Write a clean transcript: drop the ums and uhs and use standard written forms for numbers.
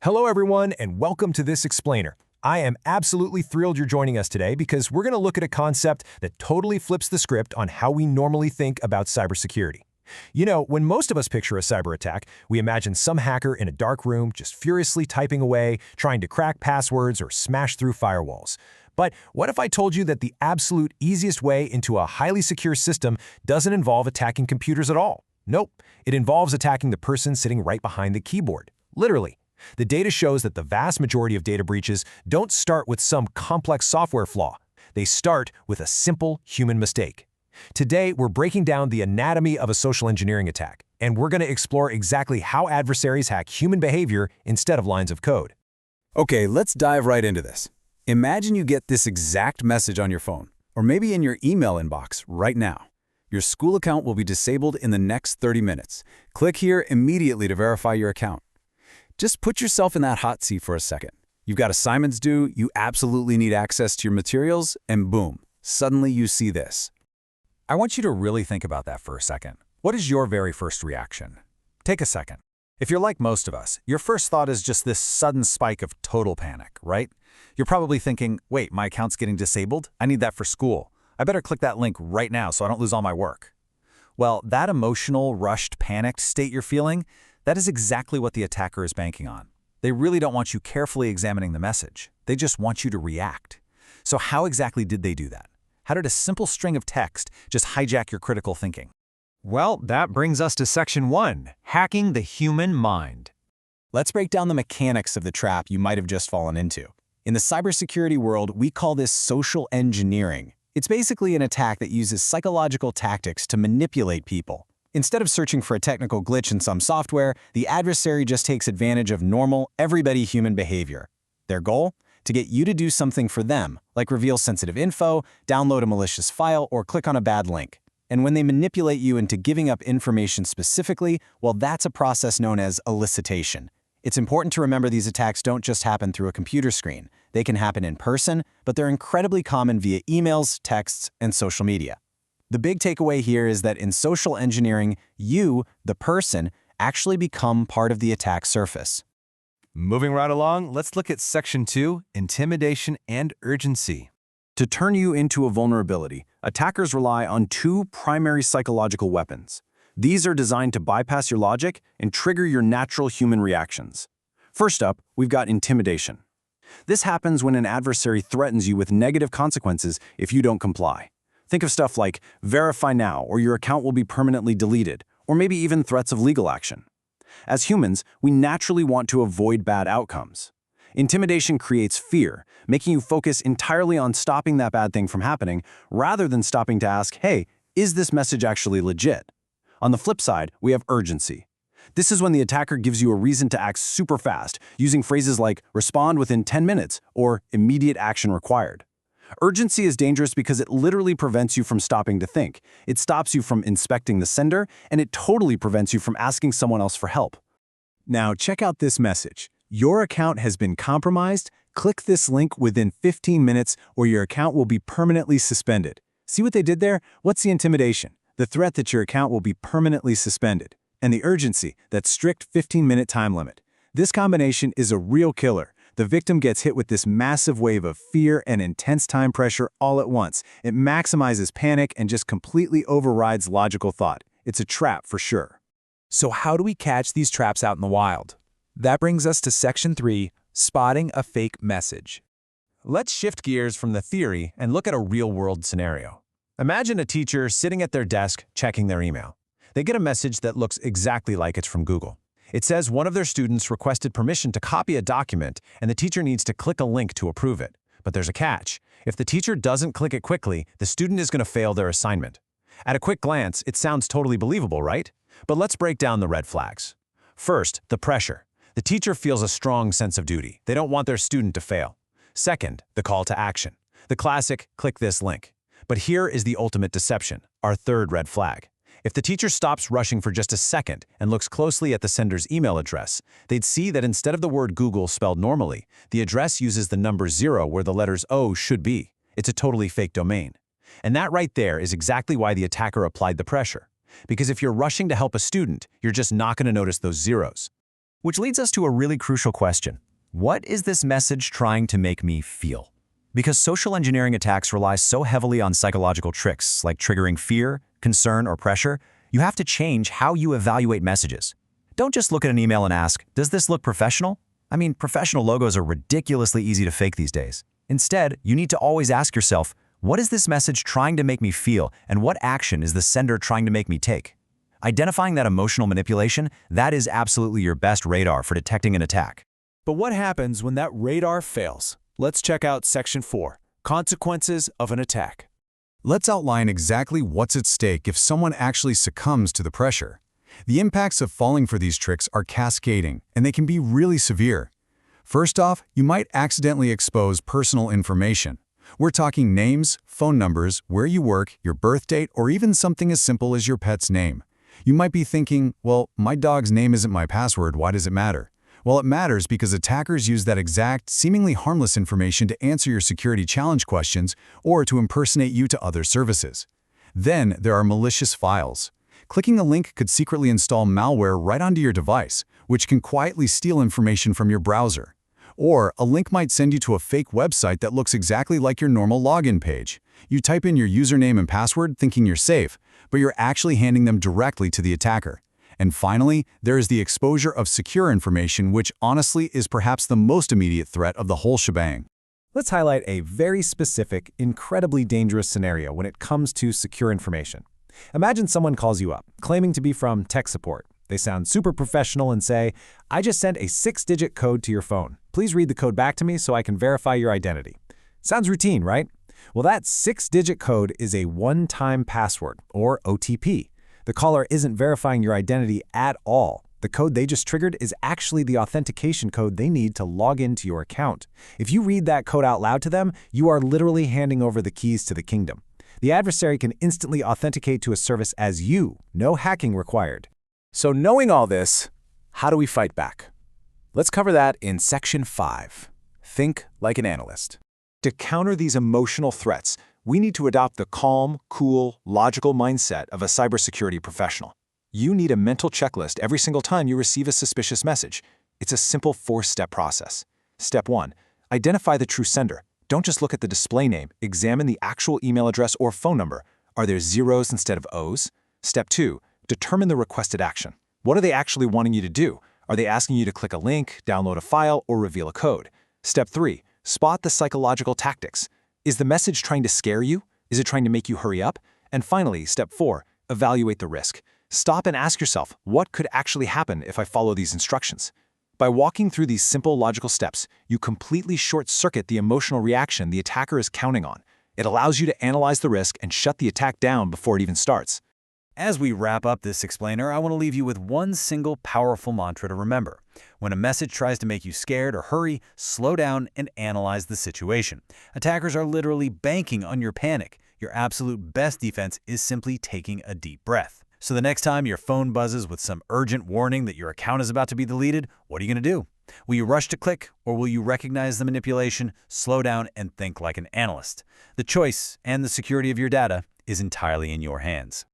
Hello everyone and welcome to this explainer. I am absolutely thrilled you're joining us today because we're going to look at a concept that totally flips the script on how we normally think about cybersecurity. You know, when most of us picture a cyber attack, we imagine some hacker in a dark room just furiously typing away, trying to crack passwords or smash through firewalls. But what if I told you that the absolute easiest way into a highly secure system doesn't involve attacking computers at all? Nope, it involves attacking the person sitting right behind the keyboard, literally. The data shows that the vast majority of data breaches don't start with some complex software flaw. They start with a simple human mistake. Today, we're breaking down the anatomy of a social engineering attack, and we're going to explore exactly how adversaries hack human behavior instead of lines of code. Okay, let's dive right into this. Imagine you get this exact message on your phone, or maybe in your email inbox right now. Your school account will be disabled in the next 30 minutes. Click here immediately to verify your account. Just put yourself in that hot seat for a second. You've got assignments due, you absolutely need access to your materials, and boom, suddenly you see this. I want you to really think about that for a second. What is your very first reaction? Take a second. If you're like most of us, your first thought is just this sudden spike of total panic, right? You're probably thinking, wait, my account's getting disabled? I need that for school. I better click that link right now so I don't lose all my work. Well, that emotional, rushed, panicked state you're feeling, that is exactly what the attacker is banking on. They really don't want you carefully examining the message. They just want you to react. So how exactly did they do that? How did a simple string of text just hijack your critical thinking? Well, that brings us to Section 1, Hacking the Human Mind. Let's break down the mechanics of the trap you might have just fallen into. In the cybersecurity world, we call this social engineering. It's basically an attack that uses psychological tactics to manipulate people. Instead of searching for a technical glitch in some software, the adversary just takes advantage of normal, everybody human behavior. Their goal? To get you to do something for them, like reveal sensitive info, download a malicious file, or click on a bad link. And when they manipulate you into giving up information specifically, well, that's a process known as elicitation. It's important to remember these attacks don't just happen through a computer screen. They can happen in person, but they're incredibly common via emails, texts, and social media. The big takeaway here is that in social engineering, you, the person, actually become part of the attack surface. Moving right along, let's look at Section 2, Intimidation and Urgency. To turn you into a vulnerability, attackers rely on two primary psychological weapons. These are designed to bypass your logic and trigger your natural human reactions. First up, we've got intimidation. This happens when an adversary threatens you with negative consequences if you don't comply. Think of stuff like verify now or your account will be permanently deleted, or maybe even threats of legal action. As humans, we naturally want to avoid bad outcomes. Intimidation creates fear, making you focus entirely on stopping that bad thing from happening rather than stopping to ask, hey, is this message actually legit? On the flip side, we have urgency. This is when the attacker gives you a reason to act super fast, using phrases like respond within 10 minutes or immediate action required. Urgency is dangerous because it literally prevents you from stopping to think. It stops you from inspecting the sender, and it totally prevents you from asking someone else for help. Now check out this message. Your account has been compromised. Click this link within 15 minutes or your account will be permanently suspended. See what they did there? What's the intimidation? The threat that your account will be permanently suspended. And the urgency, that strict 15-minute time limit. This combination is a real killer. The victim gets hit with this massive wave of fear and intense time pressure all at once. It maximizes panic and just completely overrides logical thought. It's a trap for sure. So how do we catch these traps out in the wild? That brings us to Section 3, Spotting a Fake Message. Let's shift gears from the theory and look at a real-world scenario. Imagine a teacher sitting at their desk checking their email. They get a message that looks exactly like it's from Google. It says one of their students requested permission to copy a document and the teacher needs to click a link to approve it. But there's a catch. If the teacher doesn't click it quickly, the student is going to fail their assignment. At a quick glance, it sounds totally believable, right? But let's break down the red flags. First, the pressure. The teacher feels a strong sense of duty. They don't want their student to fail. Second, the call to action. The classic, click this link. But here is the ultimate deception, our third red flag. If the teacher stops rushing for just a second and looks closely at the sender's email address, they'd see that instead of the word Google spelled normally, the address uses the number 0 where the letters O should be. It's a totally fake domain. And that right there is exactly why the attacker applied the pressure. Because if you're rushing to help a student, you're just not going to notice those zeros. Which leads us to a really crucial question. What is this message trying to make me feel? Because social engineering attacks rely so heavily on psychological tricks, like triggering fear, concern, or pressure, you have to change how you evaluate messages. Don't just look at an email and ask, does this look professional? I mean, professional logos are ridiculously easy to fake these days. Instead, you need to always ask yourself, what is this message trying to make me feel, and what action is the sender trying to make me take? Identifying that emotional manipulation, that is absolutely your best radar for detecting an attack. But what happens when that radar fails? Let's check out Section 4, Consequences of an Attack. Let's outline exactly what's at stake if someone actually succumbs to the pressure. The impacts of falling for these tricks are cascading, and they can be really severe. First off, you might accidentally expose personal information. We're talking names, phone numbers, where you work, your birth date, or even something as simple as your pet's name. You might be thinking, well, my dog's name isn't my password, why does it matter? Well, it matters because attackers use that exact, seemingly harmless information to answer your security challenge questions or to impersonate you to other services. Then there are malicious files. Clicking a link could secretly install malware right onto your device, which can quietly steal information from your browser. Or a link might send you to a fake website that looks exactly like your normal login page. You type in your username and password thinking you're safe, but you're actually handing them directly to the attacker. And finally, there is the exposure of secure information, which honestly is perhaps the most immediate threat of the whole shebang. Let's highlight a very specific, incredibly dangerous scenario when it comes to secure information. Imagine someone calls you up, claiming to be from tech support. They sound super professional and say, I just sent a 6-digit code to your phone. Please read the code back to me so I can verify your identity. Sounds routine, right? Well, that 6-digit code is a one-time password, or OTP. The caller isn't verifying your identity at all. The code they just triggered is actually the authentication code they need to log into your account. If you read that code out loud to them, you are literally handing over the keys to the kingdom. The adversary can instantly authenticate to a service as you, no hacking required. So knowing all this, how do we fight back? Let's cover that in Section 5. Think like an analyst. To counter these emotional threats, we need to adopt the calm, cool, logical mindset of a cybersecurity professional. You need a mental checklist every single time you receive a suspicious message. It's a simple 4-step process. Step 1. Identify the true sender. Don't just look at the display name. Examine the actual email address or phone number. Are there zeros instead of O's? Step 2. Determine the requested action. What are they actually wanting you to do? Are they asking you to click a link, download a file, or reveal a code? Step 3. Spot the psychological tactics. Is the message trying to scare you? Is it trying to make you hurry up? And finally, Step 4. Evaluate the risk. Stop and ask yourself, what could actually happen if I follow these instructions? By walking through these simple logical steps, you completely short-circuit the emotional reaction the attacker is counting on. It allows you to analyze the risk and shut the attack down before it even starts. As we wrap up this explainer, I want to leave you with one single powerful mantra to remember. When a message tries to make you scared or hurry, slow down and analyze the situation. Attackers are literally banking on your panic. Your absolute best defense is simply taking a deep breath. So the next time your phone buzzes with some urgent warning that your account is about to be deleted, what are you going to do? Will you rush to click, or will you recognize the manipulation, slow down, and think like an analyst? The choice and the security of your data is entirely in your hands.